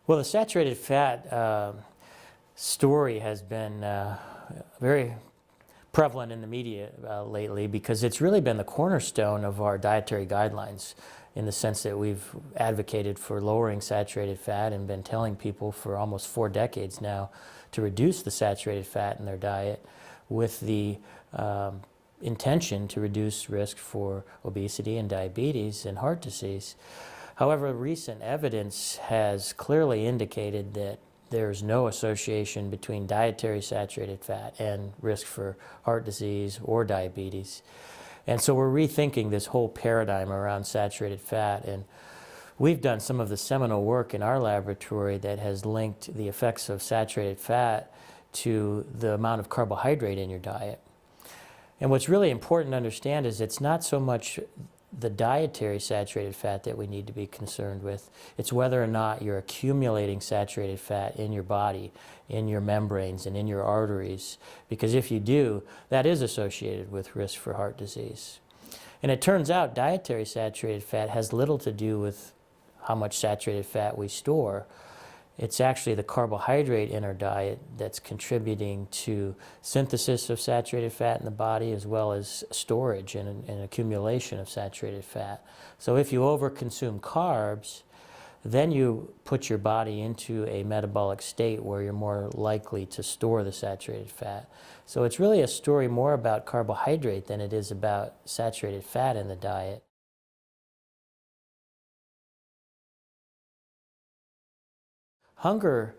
Well, the saturated fat story has been very prevalent in the media lately because it's really been the cornerstone of our dietary guidelines in the sense that we've advocated for lowering saturated fat and been telling people for almost 4 decades now to reduce the saturated fat in their diet with the intention to reduce risk for obesity and diabetes and heart disease. However, recent evidence has clearly indicated that there's no association between dietary saturated fat and risk for heart disease or diabetes. And so we're rethinking this whole paradigm around saturated fat, and we've done some of the seminal work in our laboratory that has linked the effects of saturated fat to the amount of carbohydrate in your diet. And what's really important to understand is it's not so much the dietary saturated fat that we need to be concerned with. It's whether or not you're accumulating saturated fat in your body, in your membranes, and in your arteries. Because if you do, that is associated with risk for heart disease. And it turns out dietary saturated fat has little to do with how much saturated fat we store. It's actually the carbohydrate in our diet that's contributing to synthesis of saturated fat in the body, as well as storage and accumulation of saturated fat. So if you overconsume carbs, then you put your body into a metabolic state where you're more likely to store the saturated fat. So it's really a story more about carbohydrate than it is about saturated fat in the diet. Hunger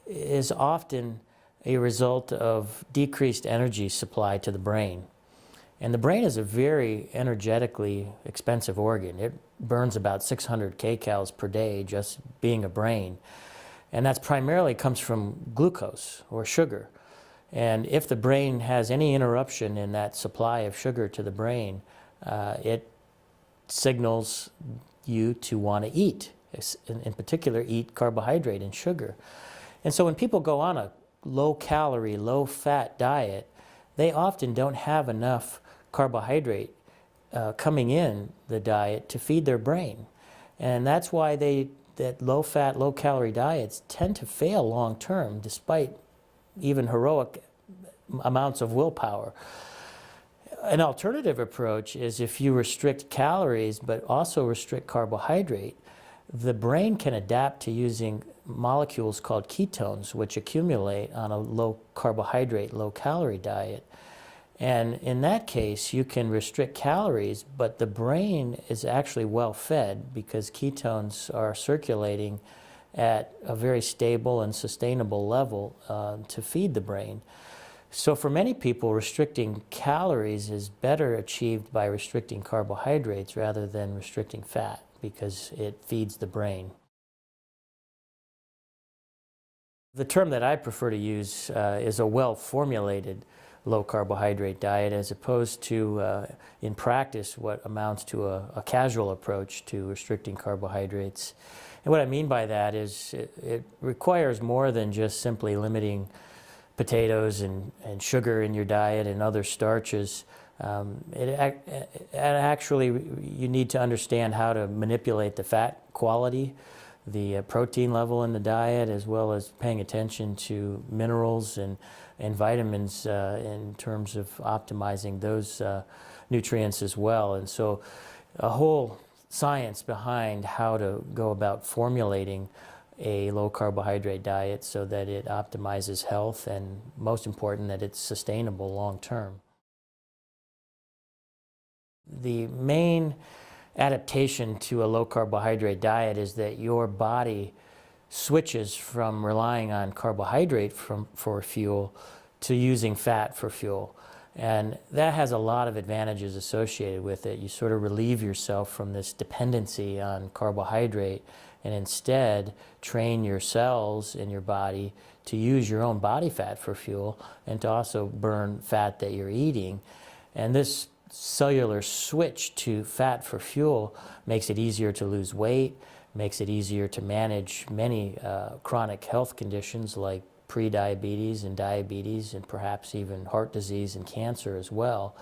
is often a result of decreased energy supply to the brain. And the brain is a very energetically expensive organ. It burns about 600 kcal per day just being a brain. And that primarily comes from glucose or sugar. And if the brain has any interruption in that supply of sugar to the brain, it signals you to want to eat. In particular, eat carbohydrate and sugar. And so when people go on a low-calorie, low-fat diet, they often don't have enough carbohydrate coming in the diet to feed their brain. And that's why that low-fat, low-calorie diets tend to fail long-term, despite even heroic amounts of willpower. An alternative approach is if you restrict calories but also restrict carbohydrate, the brain can adapt to using molecules called ketones, which accumulate on a low carbohydrate, low calorie diet. And in that case, you can restrict calories, but the brain is actually well fed because ketones are circulating at a very stable and sustainable level to feed the brain. So for many people, restricting calories is better achieved by restricting carbohydrates rather than restricting fat, because it feeds the brain. The term that I prefer to use is a well-formulated low-carbohydrate diet, as opposed to, in practice, what amounts to a casual approach to restricting carbohydrates. And what I mean by that is it requires more than just simply limiting potatoes and sugar in your diet and other starches. Actually, you need to understand how to manipulate the fat quality, the protein level in the diet, as well as paying attention to minerals and vitamins in terms of optimizing those nutrients as well. And so a whole science behind how to go about formulating a low carbohydrate diet so that it optimizes health, and most important, that it's sustainable long term. The main adaptation to a low carbohydrate diet is that your body switches from relying on carbohydrate for fuel to using fat for fuel. And that has a lot of advantages associated with it. You sort of relieve yourself from this dependency on carbohydrate and instead train your cells in your body to use your own body fat for fuel and to also burn fat that you're eating. And this cellular switch to fat for fuel makes it easier to lose weight, makes it easier to manage many chronic health conditions like prediabetes and diabetes, and perhaps even heart disease and cancer as well.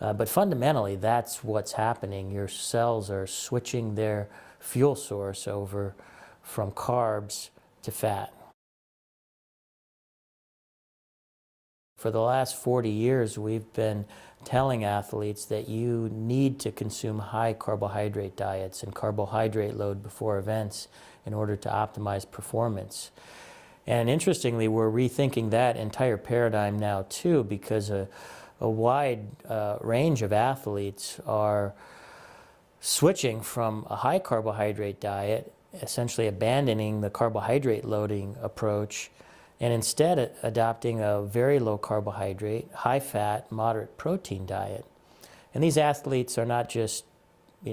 But fundamentally, that's what's happening. Your cells are switching their fuel source over from carbs to fat. For the last 40 years, we've been telling athletes that you need to consume high carbohydrate diets and carbohydrate load before events in order to optimize performance. And interestingly, we're rethinking that entire paradigm now too, because a wide range of athletes are switching from a high carbohydrate diet, essentially abandoning the carbohydrate loading approach, and instead adopting a very low carbohydrate, high fat, moderate protein diet. And these athletes are not just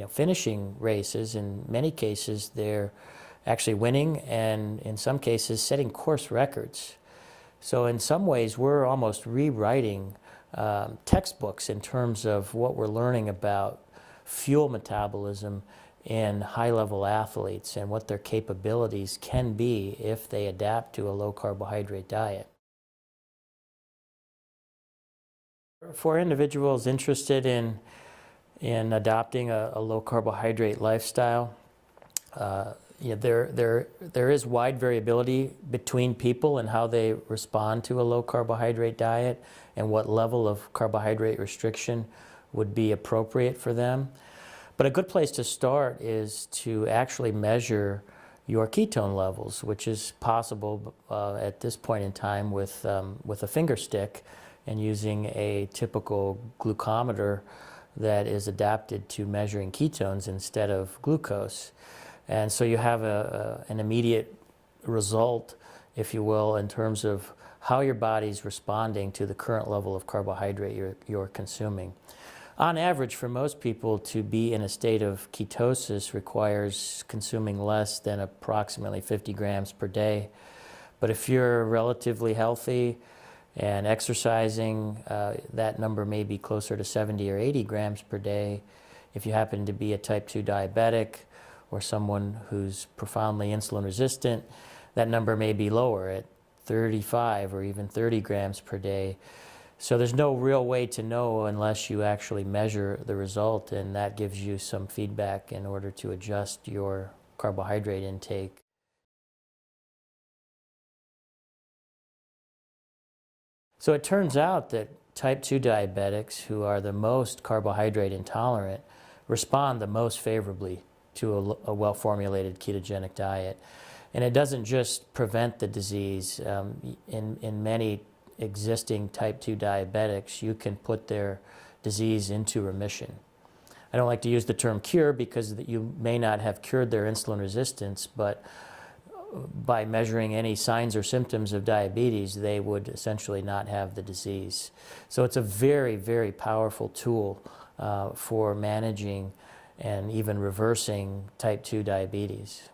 finishing races. In many cases, they're actually winning, and in some cases setting course records. So in some ways, we're almost rewriting textbooks in terms of what we're learning about fuel metabolism in high-level athletes and what their capabilities can be if they adapt to a low-carbohydrate diet. For individuals interested in adopting a low-carbohydrate lifestyle, there is wide variability between people in how they respond to a low-carbohydrate diet and what level of carbohydrate restriction would be appropriate for them. But a good place to start is to actually measure your ketone levels, which is possible at this point in time with a finger stick and using a typical glucometer that is adapted to measuring ketones instead of glucose. And so you have an immediate result, if you will, in terms of how your body's responding to the current level of carbohydrate you're consuming. On average, for most people, to be in a state of ketosis requires consuming less than approximately 50 grams per day. But if you're relatively healthy and exercising, that number may be closer to 70 or 80 grams per day. If you happen to be a type 2 diabetic or someone who's profoundly insulin resistant, that number may be lower at 35 or even 30 grams per day. So there's no real way to know unless you actually measure the result, and that gives you some feedback in order to adjust your carbohydrate intake. So it turns out that type 2 diabetics, who are the most carbohydrate intolerant, respond the most favorably to a well-formulated ketogenic diet. And it doesn't just prevent the disease. In many existing type 2 diabetics, you can put their disease into remission. I don't like to use the term cure because you may not have cured their insulin resistance, but by measuring any signs or symptoms of diabetes, they would essentially not have the disease. So it's a very, very powerful tool for managing and even reversing type 2 diabetes.